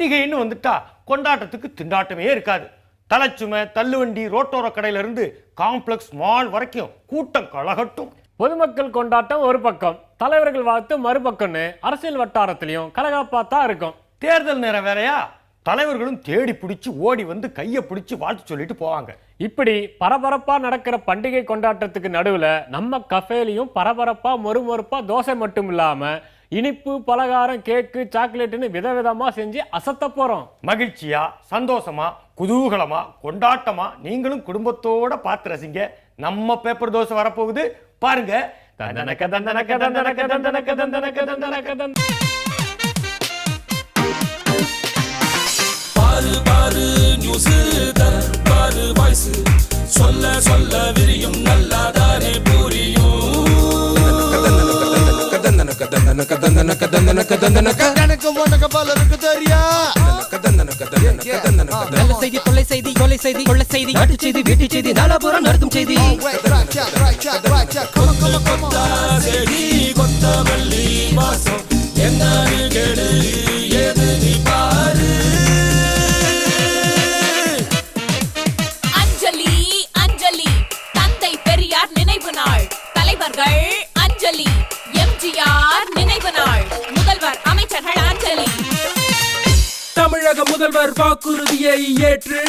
பண்டிகைன்னு வந்துட்டா கொண்டாட்டத்துக்கு திண்டாட்டமே இருக்காது. தலைச்சுமை, தள்ளுவண்டி, ரோட்டோர கடையிலிருந்து காம்ப்ளெக்ஸ் மால் வரைக்கும் கூட்டம் கலகட்டும். பொதுமக்கள் கொண்டாட்டம் ஒரு பக்கம், தலைவர்கள் வாழ்த்து மறுபக்கம்னு அரசியல் வட்டாரத்திலையும் கலகாப்பாத்தான் இருக்கும். தேர்தல் நேரம் வேறையா, தலைவர்களும் தேடி பிடிச்சி ஓடி வந்து கையை பிடிச்சி வாழ்த்து சொல்லிட்டு போவாங்க. இப்படி பரபரப்பா நடக்கிற பண்டிகை கொண்டாட்டத்துக்கு நடுவுல நம்ம கஃபேலையும் பரபரப்பா மொறுமொறுப்பா தோசை மட்டும் இல்லாம இனிப்பு, பலகாரம், கேக்கு, சாக்லேட்டுன்னு விதவிதமா செஞ்சு அசத்த போறோம். மகிழ்ச்சியா, சந்தோஷமா, குதூகலமா, கொண்டாட்டமா நீங்களும் குடும்பத்தோட பார்த்து ரசிங்க. நம்ம பேப்பர் தோசை வரப்போகுது, பாருங்க. தந்தனக்க தந்தனக்க தந்தனக்க தந்தனக்க தந்தனக்க தந்தனக்க தந்தனக்க. பாரு பாரு நியூஸ் பாரு வாய்ஸ், சொல்ல சொல்ல விரியும் நல்லாதானே புரியும். எனக்கு உனக்கு பலருக்கு தெரியா. நல்ல செய்தி, கொள்ளை செய்தி, கொலை செய்தி, கொள்ளை செய்தி, நாட்டு செய்தி, வீட்டு செய்தி, நாலாபுரம் நடத்தும் செய்தி. கொத்தமல்லி வாசம் என்ன கேடு ஏது நீ பாரு. அஞ்சலி அஞ்சலி, தந்தை பெரியார் நினைவு நாள். தலைவர்கள் அஞ்சலி, எம்ஜிஆர் நினைவு நாள். முதல்வர் அமைச்சர்கள் அஞ்சலி. தமிழக முதல்வர் வாக்குறுதியை ஏற்று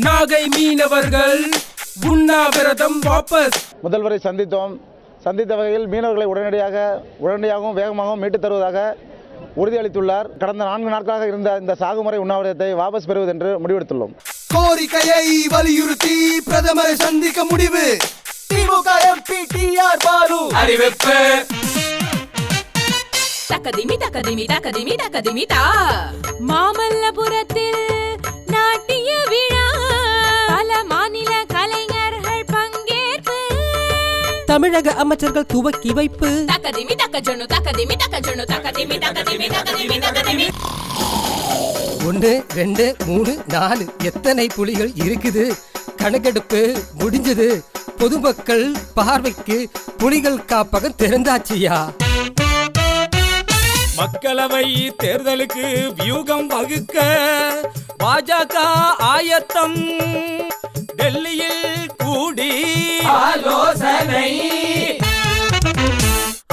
நாகை மீனவர்கள் உண்ணாவிரதம் வாபஸ். முதல்வரை சந்தித்தோம். சந்தித்த வகையில் மீனவர்களை உடனடியாகவும் வேகமாகவும் மீட்டுத் தருவதாக உறுதியளித்துள்ளார். கடந்த 4 நாட்களாக இருந்த இந்த சாகுமுறை உண்ணாவிரதத்தை வாபஸ் பெறுவது என்று முடிவெடுத்துள்ளோம். கோரிக்கையை வலியுறுத்தி பிரதமரை சந்திக்க முடிவு. திமுக எம்பி டிஆர் பாலு அறிவிப்பு. தக்கதிமி தக்கதிமி தக்கதிமி தக்கதிமி தா. மாமல்லபுரத்தில் நாட்டிய விழா, பல மாநில கலைஞர்கள் பங்கேற்பு. தமிழக அமைச்சர்கள் துவக்கி வைப்பு. தக்கதிமி தக்கஜனு தக்கதிமி தக்கஜனு தக்கதிமி தக்கதிமி தக்கதிமி தக்கதிமி. 1 2 3 4 எத்தனை புலிகள் இருக்குது? கணக்கெடுப்பு முடிஞ்சது. பொதுமக்கள் பார்வைக்கு புலிகள் காப்பகம் திறந்தாச்சியா. மக்களவை தேர்தலுக்கு வியூகம் வகுக்க பாஜக ஆயத்தம். டெல்லியில் கூடி ஆலோசனை.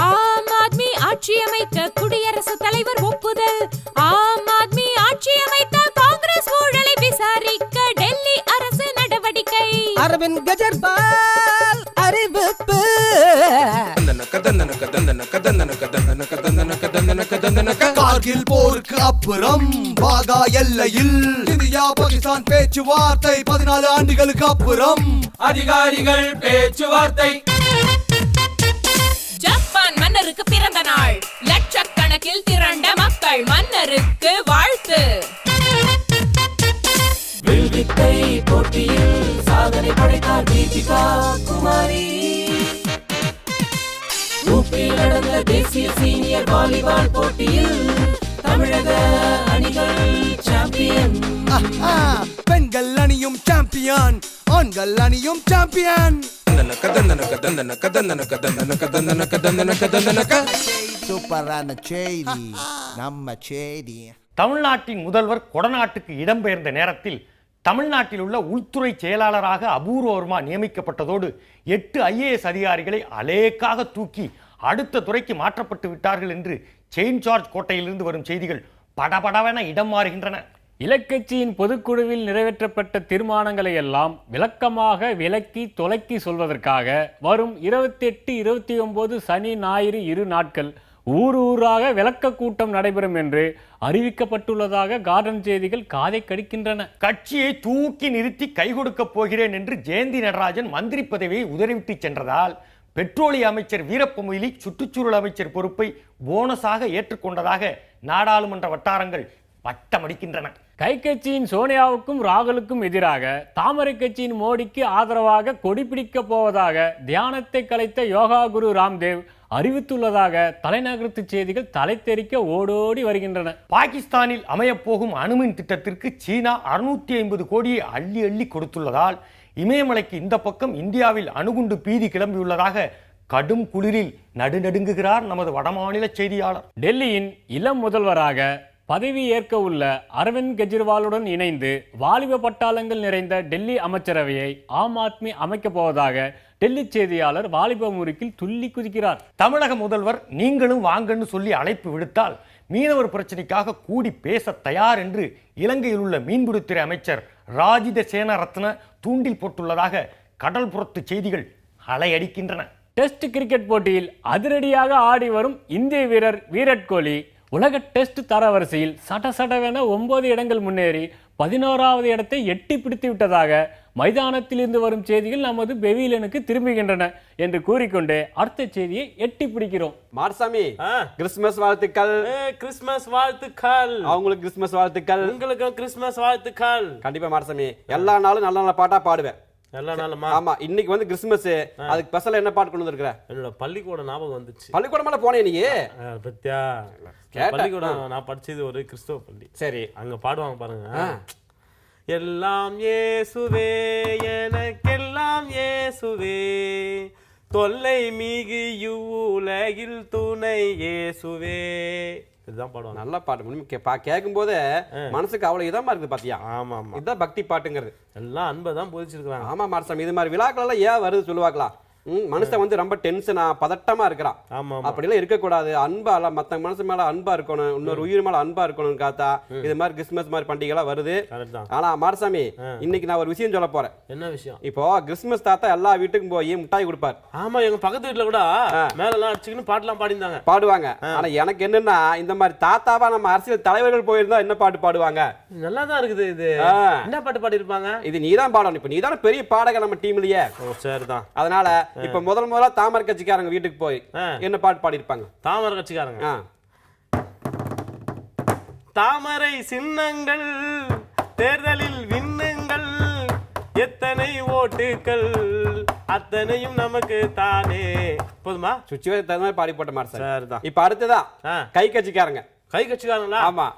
ஆம் ஆத்மி ஆட்சி அமைக்க குடியரசுத் தலைவர் ஒப்புதல். ஆம் ஆத்மி ஆட்சி அமைத்த காங்கிரஸ் ஊழலை விசாரிக்க டெல்லி அரசு நடவடிக்கை. அரவிந்த் கெஜ்ரிவால் அறிவிப்பு. கார்கில் போருக்கு அப்புறம் வாகா எல்லையில் இந்தியா பாகிஸ்தான் பேச்சுவார்த்தை. 14 ஆண்டுகளுக்கு அப்புறம் அதிகாரிகள் பேச்சுவார்த்தை. ஜப்பான் மன்னருக்கு பிறந்த நாள். லட்சக்கணக்கில் திரண்ட மக்கள் மன்னருக்கு வாழ்த்து. வில்வித்தை போட்டியில் சாதனை படைத்தார் தீபிகா குமாரி. ஊப்பியில் நடந்த தேசிய சீனியர் வாலிபால் போட்டியில் தமிழக அணிகள் சாம்பியன். பெண்கள் அணியும் சாம்பியன், ஆண்கள் அணியும் சாம்பியன். சூப்பரான செய்தி, நம்ம செய்தி. தமிழ்நாட்டின் முதல்வர் கொடநாட்டுக்கு இடம்பெயர்ந்த நேரத்தில் தமிழ்நாட்டில் உள்ள உள்துறை செயலாளராக அபூர்வமா நியமிக்கப்பட்டதோடு 8 IAS அதிகாரிகளை அலேக்காக தூக்கி அடுத்த துறைக்கு மாற்றப்பட்டு விட்டார்கள் என்று செயின்ட் ஜார்ஜ் கோட்டையிலிருந்து வரும் செய்திகள் படபடவென இடம் மாறுகின்றன. இலக்கட்சியின் பொதுக்குழுவில் நிறைவேற்றப்பட்ட தீர்மானங்களை எல்லாம் விளக்கமாக விளக்கி தொலைக்கி சொல்வதற்காக வரும் 28, 29 சனி ஞாயிறு 2 நாட்கள் ஊராக விளக்க கூட்டம் நடைபெறும் என்று அறிவிக்கப்பட்டுள்ளதாக கார்டன் செய்திகள் காதை கடிக்கின்றன. கட்சியை தூக்கி நிறுத்தி கை கொடுக்க போகிறேன் என்று ஜெயந்தி நடராஜன் மந்திரி பதவியை உதறிவிட்டு சென்றதால் பெட்ரோலிய அமைச்சர் வீரப்ப மொய்லி சுற்றுச்சூழல் அமைச்சர் பொறுப்பை போனஸாக ஏற்றுக்கொண்டதாக நாடாளுமன்ற வட்டாரங்கள் வட்டமடிக்கின்றன. கை கட்சியின் சோனியாவுக்கும் ராகுலுக்கும் எதிராக தாமரை கட்சியின் மோடிக்கு ஆதரவாக கொடி பிடிக்க போவதாக தியானத்தை கலைத்த யோகா குரு ராம்தேவ் அறிவித்துள்ளதாக தலைநகரத்து செய்திகள் தலைத்தெறிக்க ஓடோடி வருகின்றன. பாகிஸ்தானில் அமையப்போகும் அணுமின் திட்டத்திற்கு சீனா 650 கோடியை அள்ளி அள்ளி கொடுத்துள்ளதால் இமயமலைக்கு இந்த பக்கம் இந்தியாவில் அணுகுண்டு பீதி கிளம்பியுள்ளதாக கடும் குளிரில் நடுநடுங்குகிறார் நமது வடமாநில செய்தியாளர். டெல்லியின் இளம் முதல்வராக பதவி ஏற்க உள்ள அரவிந்த் கெஜ்ரிவாலுடன் இணைந்து வாலிப பட்டாளங்கள் நிறைந்த டெல்லி அமைச்சரவையை ஆம் ஆத்மி அமைக்கப் போவதாக டெல்லி செய்தியாளர் வாலிப முறுக்கில் துள்ளி குதிக்கிறார். தமிழக முதல்வர் நீங்களும் வாங்கன்னு சொல்லி அழைப்பு விடுத்தால் மீனவர் பிரச்சனைக்காக கூடி பேச தயார் என்று இலங்கையில் உள்ள மீன்பிடித்துறை அமைச்சர் ராஜித சேனரத்ன தூண்டில் போட்டுள்ளதாக கடல்புறத்து செய்திகள் அலையடிக்கின்றன. டெஸ்ட் கிரிக்கெட் போட்டியில் அதிரடியாக ஆடி வரும் இந்திய வீரர் விராட் கோலி உலக டெஸ்ட் தரவரிசையில் சடசடவென 9 இடங்கள் முன்னேறி 11வது இடத்தை எட்டி பிடித்து விட்டதாக மைதானத்தில் இருந்து வரும் செய்திகள் நமது பெவிலியனுக்கு திரும்புகின்றன என்று கூறிக்கொண்டே அடுத்த செய்தியை எட்டி பிடிக்கிறோம். மார்சாமி, கிறிஸ்துமஸ் வாழ்த்துக்கள். கிறிஸ்துமஸ் வாழ்த்துக்கள். அவங்களுக்கு கிறிஸ்துமஸ் வாழ்த்துக்கள். உங்களுக்கும் கிறிஸ்துமஸ் வாழ்த்துக்கள். கண்டிப்பா மார்சாமி, எல்லா நாளும் நல்ல நல்ல பாட்டா பாடுவேன். எல்லா நாளுமா? ஆமா, இன்னைக்கு வந்து கிறிஸ்துமஸ், அதுக்கு ஸ்பெஷல் என்ன பாட்டு கொண்டு வந்திருக்கிற? என்னோட பள்ளிக்கூட ஞாபகம் வந்துச்சு. பள்ளிக்கூடம் மேல போனே நீ? பத்தியா, பள்ளிக்கூடம் நான் படிச்சது ஒரு கிறிஸ்தவ பள்ளி. சரி, அங்க பாடுவாங்க பாருங்க. எல்லாம் இயேசுவே, எனக்கெல்லாம் இயேசுவே, தொல்லை மிகு உலகில் துணை இயேசுவே. இதுதான் பாடுவாங்க. நல்ல பாட்டு. கேட்கும் போது மனசுக்கு அவ்வளவு இதமா இருக்குது பாத்தியா? ஆமா ஆமா, இதுதான் பக்தி பாட்டுங்கிறது. எல்லாம் அன்பதான் போதிச்சிருக்காங்க. ஆமா மார்சாமி, இது மாதிரி விழாக்கள் எல்லாம் ஏன் வருது சொல்லுவாங்களா? மனுஷன் வந்து ரொம்ப டென்ஷனா பதட்டமா இருக்கிறான். அப்படிலாம் இருக்கக்கூடாது. அன்பா மத்த மனசு மேல அன்பா இருக்கணும், இன்னொரு உயிர் மேல அன்பா இருக்கணும். காத்தா இது மாதிரி கிறிஸ்துமஸ் மாதிரி பண்டிகை எல்லாம் வருது. ஆனா மார்சாமி, இன்னைக்கு நான் ஒரு விஷயம் சொல்ல போறேன். என்ன விஷயம்? இப்போ கிறிஸ்துமஸ் தாத்தா எல்லா வீட்டுக்கும் போய் மிட்டாய் கொடுப்பாரு. ஆமா, எங்க பக்கத்து வீட்டுல கூட மேல எல்லாம் அடிச்சுக்கின்னு பாட்டுலாம் பாடிந்தாங்க, பாடுவாங்க. ஆனா எனக்கு என்னன்னா, இந்த மாதிரி தாத்தாவா நம்ம அரசியல் தலைவர்கள் போயிருந்தா என்ன பாட்டு பாடுவாங்க? நல்லாதான் இருக்குது. இது என்ன பாட்டு பாடி இருப்பாங்க? இது நீதான் பாடணும். இப்ப நீதான பெரிய பாடகர் நம்ம டீம்லயே. சரிதான். அதனால இப்ப முதல்ல தாமரை கட்சிக்காரங்க வீட்டுக்கு போய் என்ன பாட்டு பாடி இருப்பாங்க? தாமரை கட்சிக்காரங்க தாமரை சின்னங்கள் தேர்தலில் விண்ணுங்கள், எத்தனை ஓட்டுகள் அத்தனையும் நமக்கு தானே. போதுமா? சுச்சுவேஷன் தகுந்த மாதிரி பாடி போட்ட மாதிரி. சரிதான். இப்ப அடுத்ததா கை கட்சிக்காரங்க. கை கட்சிக்காரங்களா? ஆமா.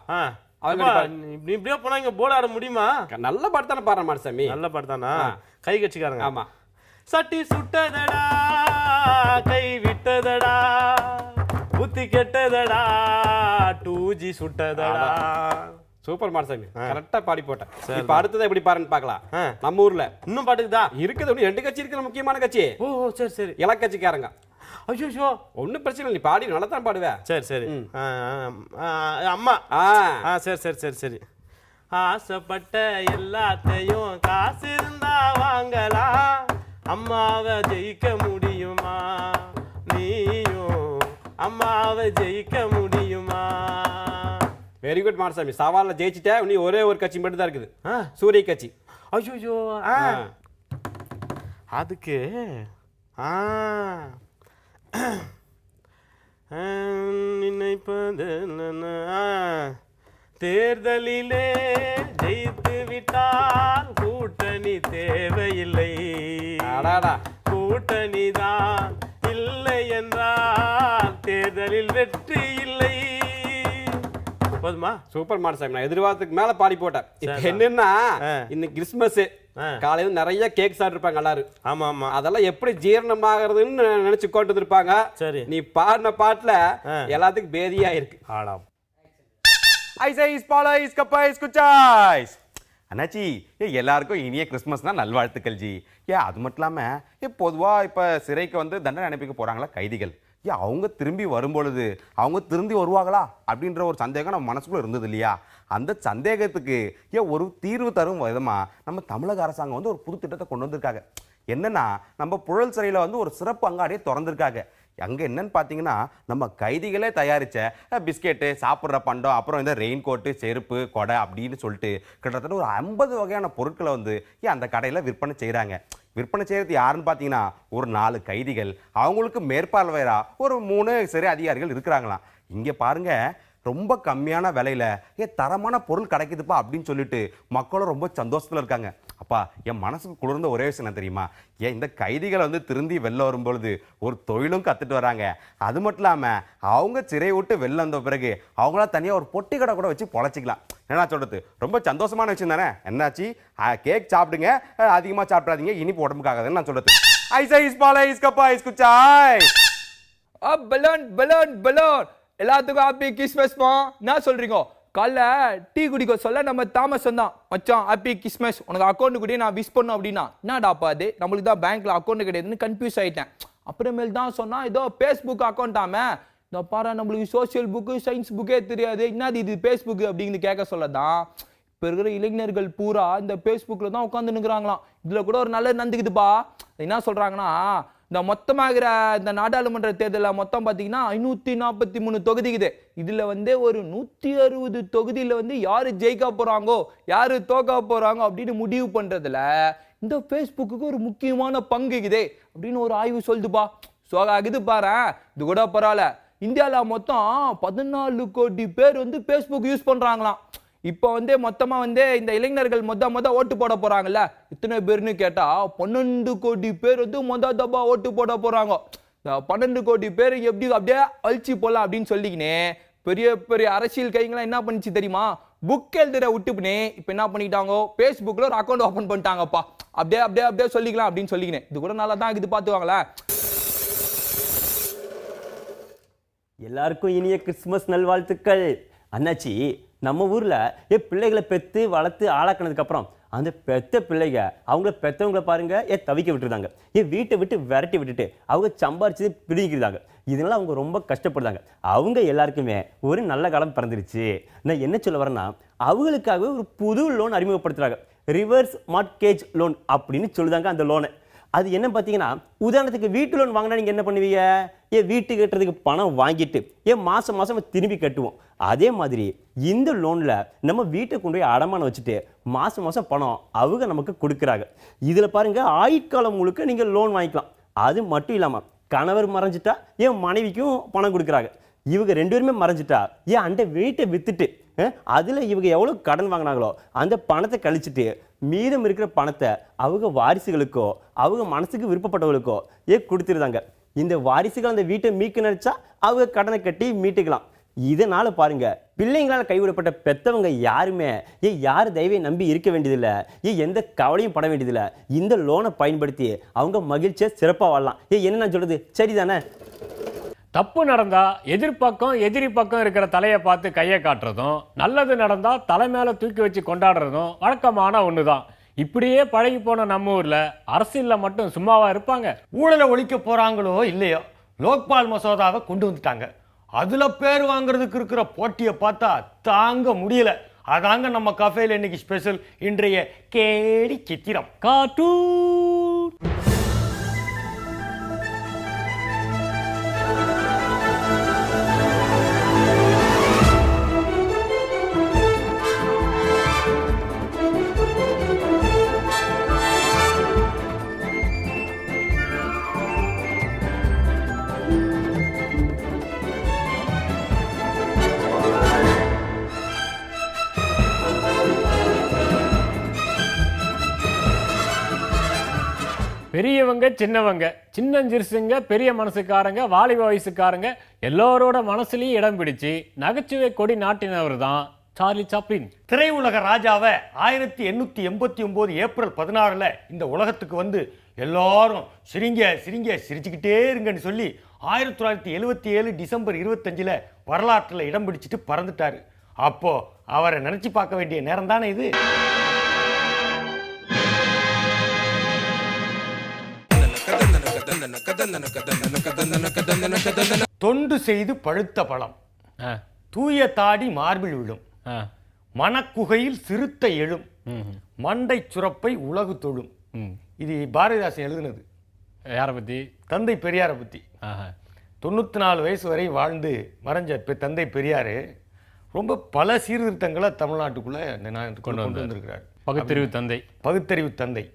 இப்படியே போனா இங்க போர்டு ஆட முடியுமா? நல்ல பாட்டு தானே பாடுற மார்சாமி. நல்ல பாட்டு தானா? கை கட்சிக்காரங்க. ஆமா. சட்டி சுட்டதடா, கை விட்டதடா, புத்தி கெட்டதடா, 2G சுட்டதடா. சூப்பர் மார்சாமி, கரெக்டா பாடி போட்டேன். இப்ப அடுத்தது எப்படி பாருன்னு பாக்கலாம். நம்ம ஊர்ல இன்னும் பாட்டுக்குதா இருக்குது. 2 கட்சி இருக்கிற முக்கியமான கட்சி. ஓ சரி சரி. இலக்கட்சிக்காரங்க. ஐயோ, ஒன்னும் பிரச்சனை இல்லை, நீ பாடி நல்லா தான் பாடுவேன். சரி சரி. அம்மா. சரி சரி சரி சரி. ஆசைப்பட்ட எல்லாத்தையும் காசு இருந்தா வாங்கலாம், அம்மாவை ஜெயிக்க முடியுமா? நீயும் அம்மாவை ஜெயிக்க முடியுமா? வெரி குட் மார்சாமி, சவால்ல ஜெயிச்சிட்ட. நீ ஒரே ஒரு கட்சி மட்டும் தான் இருக்குது, சூரிய கட்சி. ஐயோ, அதுக்கு நினைப்பது தேர்தலிலே ஜெயித்து விட்டால் கூட்டணி தேவையில்லை, கூட்டணி தான் இல்லை என்றால் தேர்தலில் வெற்றி இல்லை. போதுமா? சூப்பர் மார்சாமி, நான் எதிர்பார்த்துக்கு மேல பாடி போட்டேன். என்னன்னா, இன்னைக்கு கிறிஸ்துமஸ் காலையில நிறைய கேக் சாப்பிட்டுருப்பாங்க எல்லாரும். ஆமா ஆமா. அதெல்லாம் எப்படி ஜீரணமாகறதுன்னு நினைச்சு கொண்டு இருப்பாங்க. சரி, நீ பாடின பாட்டுல எல்லாத்துக்கும் பேதியா இருக்கு. ஆடாம். அண்ணாச்சி, எல்லாருக்கும் இனிய கிறிஸ்துமஸ்னா நல்வாழ்த்துக்கள் ஜி. அது மட்டும் இல்லாமல் பொதுவாக இப்போ சிறைக்கு வந்து தண்டனை அனுப்பிக்க போகிறாங்களா கைதிகள். அவங்க திரும்பி வரும்பொழுது அவங்க திரும்பி வருவாங்களா அப்படின்ற ஒரு சந்தேகம் நம்ம மனசுக்குள்ளே இருந்தது இல்லையா? அந்த சந்தேகத்துக்கு ஒரு தீர்வு தரும் விதமாக நம்ம தமிழக அரசாங்கம் வந்து ஒரு புது திட்டத்தை கொண்டு வந்திருக்காங்க. என்னன்னா, நம்ம புழல் சிறையில் வந்து ஒரு சிறப்பு அங்காடியை திறந்திருக்காங்க. அங்கே என்னன்னு பார்த்தீங்கன்னா, நம்ம கைதிகளே தயாரித்த பிஸ்கெட்டு, சாப்பிட்ற பண்டம், அப்புறம் இந்த ரெயின் கோட்டு, செருப்பு, கொடை அப்படின்னு சொல்லிட்டு கிட்டத்தட்ட ஒரு 50 வகையான பொருட்களை வந்து அந்த கடையில் விற்பனை செய்கிறாங்க. விற்பனை செய்கிறது யாருன்னு பார்த்தீங்கன்னா, ஒரு 4 கைதிகள், அவங்களுக்கு மேற்பார்வையராக ஒரு 3 சிறை அதிகாரிகள் இருக்கிறாங்களாம். இங்கே பாருங்க, ரொம்ப கம்மியான விலையில தரமான பொருள் கிடைக்குதுப்பா அப்படின்னு சொல்லிட்டு மக்களும் ரொம்ப சந்தோஷத்தில் இருக்காங்க. அப்பா, என் மனசுக்கு குளிர்ந்த ஒரே விஷயம் என்ன தெரியுமா? இந்த கைதிகளை வந்து திருந்தி வெளில வரும்பொழுது ஒரு தொழிலும் கற்றுட்டு வராங்க. அது மட்டும் இல்லாமல் அவங்க சிறை விட்டு வெளில வந்த பிறகு அவங்களா தனியாக ஒரு பொட்டி கடை கூட வச்சு பொழைச்சிக்கலாம். என்ன சொல்கிறது? ரொம்ப சந்தோஷமான விஷயம் தானே? என்னாச்சு, கேக் சாப்பிடுங்க, அதிகமாக சாப்பிடாதீங்க, இனிப்பு உடம்புக்காகதுன்னு நான் சொல்கிறது. பலூன் பலூன் பலூன் எல்லாத்துக்கும் ஹாப்பி கிறிஸ்மஸ்மா. என்ன சொல்றீங்க? காலைல டீ குடிக்க சொல்ல நம்ம தாமஸ் வந்தான், மச்சான் ஹாப்பி கிறிஸ்மஸ், உனக்கு அக்கௌண்ட் கூட நான் விஷ் பண்ணும் அப்படின்னா. என்னடாப்பா அது, நம்மளுக்கு தான் பேங்க்ல அக்கௌண்ட் கிடையாதுன்னு கன்ஃபியூஸ் ஆயிட்டேன். அப்புறமேல் தான் சொன்னா ஏதோ ஃபேஸ்புக் அக்கௌண்ட்டாமே. இந்த பாரு நம்மளுக்கு சோசியல் புக்கு சயின்ஸ் புக்கே தெரியாது, என்னது இது ஃபேஸ்புக் அப்படின்னு கேட்க சொல்லதான் இப்போ இருக்கிற இளைஞர்கள் பூரா இந்த ஃபேஸ்புக்கில் தான் உட்காந்து நிற்கிறாங்களாம். இதில் கூட ஒரு நல்லது நடந்துக்குதுப்பா. என்ன சொல்கிறாங்கன்னா, இந்த மொத்தமாகிற இந்த நாடாளுமன்ற தேர்தலில் மொத்தம் பார்த்தீங்கன்னா 543 தொகுதிக்குது. இதில் வந்து ஒரு 160 தொகுதியில் வந்து யார் ஜெயிக்க போகிறாங்கோ யார் தோக்க போகிறாங்கோ அப்படின்னு முடிவு பண்ணுறதுல இந்த ஃபேஸ்புக்கு ஒரு முக்கியமான பங்குக்குதே அப்படின்னு ஒரு ஆய்வு சொல்லுதுப்பா. சோகாகுது பாரு. இது கூட பரவாயில்ல, இந்தியாவில் மொத்தம் 14 கோடி பேர் வந்து ஃபேஸ்புக் யூஸ் பண்ணுறாங்களாம். இப்போ வந்து மொத்தமாக வந்து இந்த இளைஞர்கள் மொத ஓட்டு போட போகிறாங்கல்ல, இத்தனை பேர்னு கேட்டால் 12 கோடி பேர் வந்து தப்பா ஓட்டு போட போகிறாங்க. 12 கோடி பேர் எப்படி அப்படியே அழிச்சு போடலாம் அப்படின்னு சொல்லிக்கினே பெரிய பெரிய அரசியல் கைங்களாம் என்ன பண்ணிச்சு தெரியுமா, புக் எழுதுற விட்டுப்புனே இப்போ என்ன பண்ணிட்டாங்க, ஃபேஸ்புக்கில் ஒரு அக்கௌண்ட் ஓப்பன் பண்ணிட்டாங்கப்பா. அப்படியே அப்படியே அப்படியே சொல்லிக்கலாம் அப்படின்னு சொல்லிக்கினேன். இது கூட நல்லா தான் இது பார்த்துவாங்களே. எல்லாருக்கும் இனிய கிறிஸ்துமஸ் நல்வாழ்த்துக்கள். அண்ணாச்சி, நம்ம ஊரில் பிள்ளைகளை பெற்று வளர்த்து ஆளாக்கினதுக்கப்புறம் அந்த பெத்த பிள்ளைங்க அவங்கள பெற்றவங்களை பாருங்க தவிக்க விட்டுருந்தாங்க, வீட்டை விட்டு விரட்டி விட்டுட்டு அவங்க சம்பாரிச்சு பிடிக்கிறாங்க. இதனால அவங்க ரொம்ப கஷ்டப்படுறாங்க. அவங்க எல்லாருக்குமே ஒரு நல்ல காலம் பிறந்துருச்சு. நான் என்ன சொல்ல வரேன்னா, அவங்களுக்காக ஒரு புது லோன் அறிமுகப்படுத்துறாங்க, ரிவர்ஸ் மார்ட்கேஜ் லோன் அப்படின்னு சொல்லுதாங்க. அந்த லோனை அது என்ன பார்த்தீங்கன்னா, உதாரணத்துக்கு வீட்டு லோன் வாங்கினா நீங்கள் என்ன பண்ணுவீங்க, வீட்டு கட்டுறதுக்கு பணம் வாங்கிட்டு மாதம் மாதம் திரும்பி கட்டுவோம். அதே மாதிரி இந்த லோனில் நம்ம வீட்டை கொண்டு போய் அடமானம் வச்சுட்டு மாதம் மாதம் பணம் அவங்க நமக்கு கொடுக்குறாங்க. இதில் பாருங்கள், ஆயுட்காலம் முழுக்க நீங்கள் லோன் வாங்கிக்கலாம். அது மட்டும் இல்லாமல் கணவர் மறைஞ்சிட்டா மனைவிக்கும் பணம் கொடுக்குறாங்க. இவங்க 2 பேருமே மறைஞ்சிட்டா அந்த வீட்டை விற்றுட்டு அதில் இவங்க எவ்வளோ கடன் வாங்கினாங்களோ அந்த பணத்தை கழிச்சிட்டு மீதம் இருக்கிற பணத்தை அவங்க வாரிசுகளுக்கோ அவங்க மனசுக்கு விருப்பப்பட்டவர்களுக்கோ கொடுத்துருந்தாங்க. இந்த வாரிசுகள் அந்த வீட்டை மீட்க நினைச்சா அவங்க கடனை கட்டி மீட்டுக்கலாம். இதனால பாருங்க, பிள்ளைங்களால் கைவிடப்பட்ட பெற்றவங்க யாருமே யார் தயவை நம்பி இருக்க வேண்டியதில்லை, எந்த கவலையும் பட வேண்டியதில்லை. இந்த லோனை பயன்படுத்தி அவங்க மகிழ்ச்சியை சிறப்பாக வாழலாம். என்ன நான் சொல்றது சரிதானே? தப்பு நடந்தா எதிர்பக்கம் எதிரி பக்கம் இருக்கிற தலையை பார்த்து கையை காட்டுறதும், நல்லது நடந்தா தலை மேல தூக்கி வச்சு கொண்டாடுறதும் வழக்கமான ஒண்ணுதான். இப்படியே பழகி போன நம்ம ஊர்ல அரசியல்ல மட்டும் சும்மாவா இருப்பாங்க? ஊழலை ஒழிக்க போறாங்களோ இல்லையோ, லோக்பால் மசோதாவை கொண்டு வந்துட்டாங்க. அதுல பேர் வாங்குறதுக்கு இருக்கிற போட்டியை பார்த்தா தாங்க முடியல. அதாங்க நம்ம கஃபேல இன்னைக்கு ஸ்பெஷல், இன்றைய கேடி சித்திரம் கார்ட்டூன். பெரியவங்க சின்னவங்க, சின்னஞ்சிறுசுங்க பெரிய மனசுக்காரங்க வாலிப வயசுக்காரங்க எல்லோரோட மனசுலையும் இடம் பிடிச்சு நகைச்சுவை கொடி நாட்டினவர் தான் சார்லி சாப்ளின். திரையுலக ராஜாவை 1889 ஏப்ரல் 16 இந்த உலகத்துக்கு வந்து எல்லாரும் சிரிங்க சிரிங்க சிரிச்சுக்கிட்டே இருங்கன்னு சொல்லி 1977 டிசம்பர் 25 வரலாற்றில் இடம் பிடிச்சிட்டு பறந்துட்டாரு. அப்போ அவரை நினைச்சு பார்க்க வேண்டிய நேரம் தானே இது. தொண்டு செய்து பழுத்த பழம், தூய தாடி மார்பில் விழும், மனக்குகையில் சிறுத்தை எழும், மண்டை சுரப்பை உலகு தொழும். இது பாரதிதாசன் எழுதுனது. யாரை பத்தி? தந்தை பெரியாரை பத்தி. 94 வயசு வரை வாழ்ந்து மறைஞ்ச தந்தை பெரியாரு ரொம்ப பல சீர்திருத்தங்களை தமிழ்நாட்டுக்குள்ள கொண்டு வந்திருக்கிறார். பகுத்தறிவு தந்தை. பகுத்தறிவு தந்தை.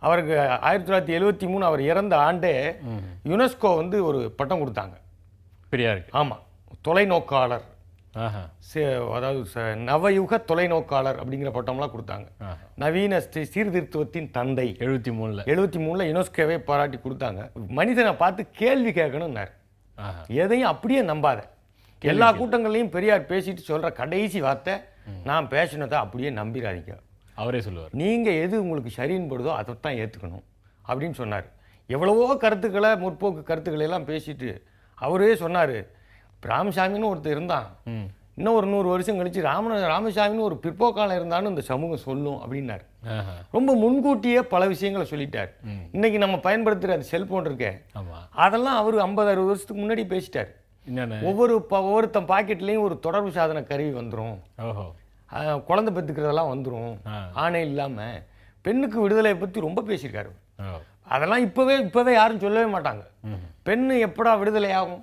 அவருக்கு 1973 அவர் இறந்த ஆண்டே யுனெஸ்கோ வந்து ஒரு பட்டம் கொடுத்தாங்க பெரியாருக்கு. ஆமாம், தொலைநோக்காளர், அதாவது நவயுக தொலைநோக்காளர் அப்படிங்கிற பட்டம்லாம் கொடுத்தாங்க. நவீன சீர்திருத்துவத்தின் தந்தை 73 யுனெஸ்கோவே பாராட்டி கொடுத்தாங்க. மனிதனை பார்த்து கேள்வி கேட்கணும்னாரு. எதையும் அப்படியே நம்பாத. எல்லா கூட்டங்கள்லையும் பெரியார் பேசிட்டு சொல்ற கடைசி வார்த்தை, நான் பேசினதை அப்படியே நம்பிடாதீங்க. அவரே சொல்லுவார், நீங்கள் எது உங்களுக்கு சரின்னு படுதோ அதைத்தான் ஏற்றுக்கணும் அப்படின்னு சொன்னார். எவ்வளவோ கருத்துக்களை, முற்போக்கு கருத்துக்களை எல்லாம் பேசிட்டு அவரே சொன்னார், ராமசாமின்னு ஒருத்தர் இருந்தான், இன்னும் ஒரு 100 வருஷம் கழிச்சு ராமசாமின்னு ஒரு பிற்போக்காலம் இருந்தாலும் இந்த சமூகம் சொல்லும் அப்படின்னாரு. ரொம்ப முன்கூட்டியே பல விஷயங்களை சொல்லிட்டார். இன்னைக்கு நம்ம பயன்படுத்துகிற அந்த செல்போன் இருக்கே, அதெல்லாம் அவர் 50-60 வருஷத்துக்கு முன்னாடி பேசிட்டார். ஒவ்வொருத்தன் பாக்கெட்லேயும் ஒரு தொடர்பு சாதன கருவி வந்துடும், குழந்தை பெற்றுக்கிறதெல்லாம் வந்துடும், ஆணை இல்லாமல் பெண்ணுக்கு விடுதலையை பற்றி ரொம்ப பேசியிருக்காரு. அதெல்லாம் இப்போவே யாரும் சொல்லவே மாட்டாங்க. பெண்ணு எப்படா விடுதலை ஆகும்,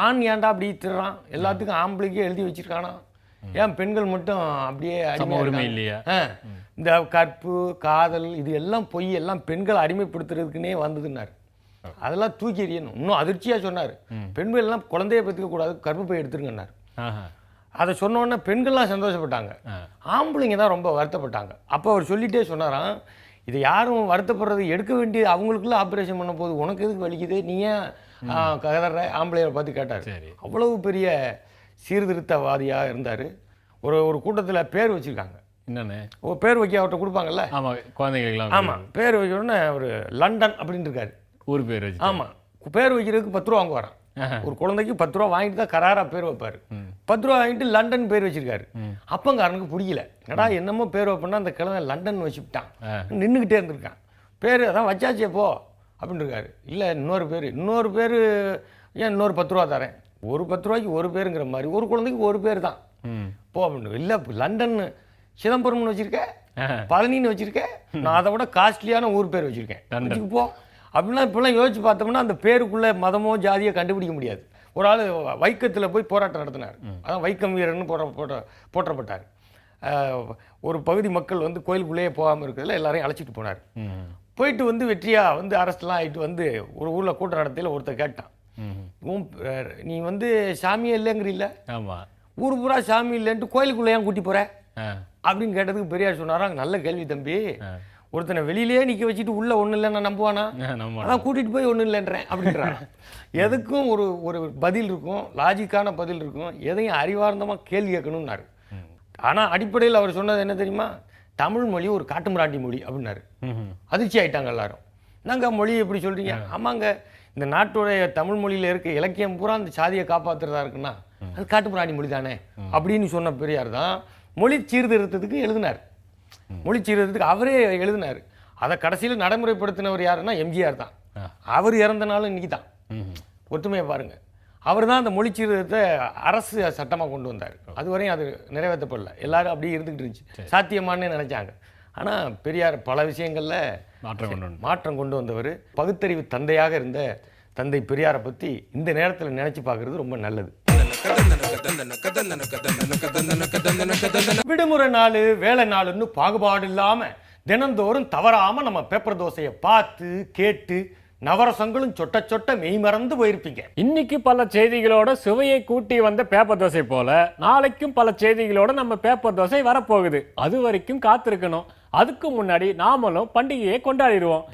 ஆண் ஏன்டா அப்படி திருறான், எல்லாத்துக்கும் ஆம்பளைக்கே எழுதி வச்சிருக்கானா, ஏன் பெண்கள் மட்டும் அப்படியே உரிமை இல்லையா? இந்த கற்பு காதல் இது எல்லாம் பொய், எல்லாம் பெண்களை அடிமைப்படுத்துறதுக்குன்னே வந்ததுன்னாரு. அதெல்லாம் தூக்கி எறியணும். இன்னும் அதிர்ச்சியாக சொன்னார், பெண்கள் எல்லாம் குழந்தைய பெற்றுக்க கூடாது, கற்பப்பை எடுத்துருங்கன்னார். அதை சொன்னோன்னே பெண்கள்லாம் சந்தோஷப்பட்டாங்க, ஆம்பளைங்க தான் ரொம்ப வருத்தப்பட்டாங்க. அப்போ அவர் சொல்லிட்டே சொன்னாராம், இதை யாரும் வருத்தப்படுறது எடுக்க வேண்டியது அவங்களுக்குள்ள ஆப்ரேஷன் பண்ண போது உனக்கு எதுக்கு வலிக்குது, நீ ஏன் கதற ஆம்பளையை பார்த்து கேட்டார். அவ்வளவு பெரிய சீர்திருத்தவாதியாக இருந்தார். ஒரு கூட்டத்தில் பேர் வச்சுருக்காங்க. என்னென்ன பேர் வைக்க அவர்கிட்ட கொடுப்பாங்கல்ல, ஆமாம் குழந்தைகளுக்கு. ஆமாம், பேர் வைக்க உடனே அவர் லண்டன் அப்படின்னு இருக்காரு. ஊர் பேர் வச்சு. ஆமாம், பேர் வைக்கிறதுக்கு 10 ரூபா வாங்குவாராம். ஒரு குழந்தைக்கு 10 ரூபா வாங்கிட்டு தான் கராராக பேர் வைப்பார். 10 ரூபா வாங்கிட்டு லண்டன் பேர் வச்சிருக்காரு. அப்பங்காரனுக்கு பிடிக்கல, என்னடா என்னமோ பேர் வைப்பேன்னா அந்த கிழமை லண்டன் வச்சுக்கிட்டான், நின்றுக்கிட்டே இருந்திருக்கான். பேர் அதான் வச்சாச்சே போ அப்படின்னு இருக்காரு. இல்லை இன்னொரு பேர் ஏன் இன்னொரு 10 ரூபா தரேன், ஒரு 10 ரூபாய்க்கு ஒரு பேருங்கிற மாதிரி, ஒரு குழந்தைக்கு ஒரு பேர் தான் போ அப்படின்னு. இல்லை லண்டன் சிதம்பரம்னு வச்சிருக்கேன், பழனின்னு வச்சிருக்கேன், நான் அதை விட காஸ்ட்லியான ஊர் பேர் வச்சிருக்கேன் போ அப்படின்னா. இப்பெல்லாம் யோசிச்சு பார்த்தோம்னா அந்த பேருக்குள்ளே மதமோ ஜாதியோ கண்டுபிடிக்க முடியாது. ஒரு ஆள் வைக்கத்தில் போய் போராட்டம் நடத்தினார், அதான் வைக்கம் வீரர்னு போற்றப்பட்டார். ஒரு பகுதி மக்கள் வந்து கோயிலுக்குள்ளேயே போகாமல் இருக்கிறதுல எல்லாரையும் அழைச்சிட்டு போனார். போயிட்டு வந்து வெற்றியாக வந்து அரெஸ்ட்லாம் ஆகிட்டு வந்து ஒரு ஊரில் கூட்டம் நடத்தையில் ஒருத்தர் கேட்டான், நீ வந்து சாமியே இல்லைங்கிறீல்ல, ஆமாம், ஊர் பூரா சாமி இல்லைன்ட்டு கோயிலுக்குள்ளே ஏன் கூட்டி போகிற அப்படின்னு கேட்டதுக்கு பெரியார் சொன்னாராங்க, நல்ல கேள்வி தம்பி, ஒருத்தனை வெளியிலேயே நிற்க வச்சுட்டு உள்ள ஒன்றும் இல்லைன்னா நம்புவானா, அதான் கூட்டிகிட்டு போய் ஒன்றும் இல்லைன்றேன் அப்படின்றான். எதுக்கும் ஒரு பதில் இருக்கும், லாஜிக்கான பதில் இருக்கும், எதையும் அறிவார்ந்தமாக கேள்வி கேட்கணும்னாரு. ஆனால் அடிப்படையில் அவர் சொன்னது என்ன தெரியுமா, தமிழ் மொழி ஒரு காட்டுமிராண்டி மொழி அப்படின்னாரு. அதிர்ச்சி ஆயிட்டாங்க எல்லாரும். நாங்கள் மொழி எப்படி சொல்கிறீங்க, ஆமாங்க இந்த நாட்டுடைய தமிழ் மொழியில் இருக்க இலக்கியம் பூரா அந்த சாதியை காப்பாற்றுறதா இருக்குன்னா அது காட்டுமிராண்டி மொழி தானே அப்படின்னு சொன்ன பெரியார் தான் மொழி சீர்திருத்தத்துக்கு எழுதினார். மொழி சீர்திருத்தத்துக்கு அவரே எழுதினார். அதை கடைசியில் நடைமுறைப்படுத்தினவர் யாருன்னா எம்ஜிஆர் தான். அவர் இறந்த நாளும் இன்னைக்கு தான். ஒற்றுமையை பாருங்கள், அவர் தான் அந்த மொழி சீர்திருத்தத்தை அரசு சட்டமாக கொண்டு வந்தார். அதுவரையும் அது நிறைவேற்றப்படல, எல்லாரும் அப்படியே இருந்துக்கிட்டு இருந்துச்சு, சாத்தியமானே நினச்சாங்க. ஆனால் பெரியார் பல விஷயங்களில் மாற்றம் கொண்டு வந்தவர். பகுத்தறிவு தந்தையாக இருந்த தந்தை பெரியாரை பற்றி இந்த நேரத்தில் நினச்சி பார்க்குறது ரொம்ப நல்லது. விடுமுறை நாள் வேலை நாளுன்னு பாகுபாடு இல்லாமல் தினந்தோறும் தவறாமல் நம்ம பேப்பர் தோசையை பார்த்து கேட்டு நவரசங்களும் சொட்ட சொட்ட மெய் மறந்து போயிருப்பீங்க. இன்னைக்கு பல செய்திகளோட சுவையை கூட்டி வந்த பேப்பர் தோசை போல நாளைக்கும் பல செய்திகளோட நம்ம பேப்பர் தோசை வரப்போகுது. அது வரைக்கும் காத்திருக்கணும். அதுக்கு முன்னாடி நாமளும் பண்டிகையை கொண்டாடிடுவோம்.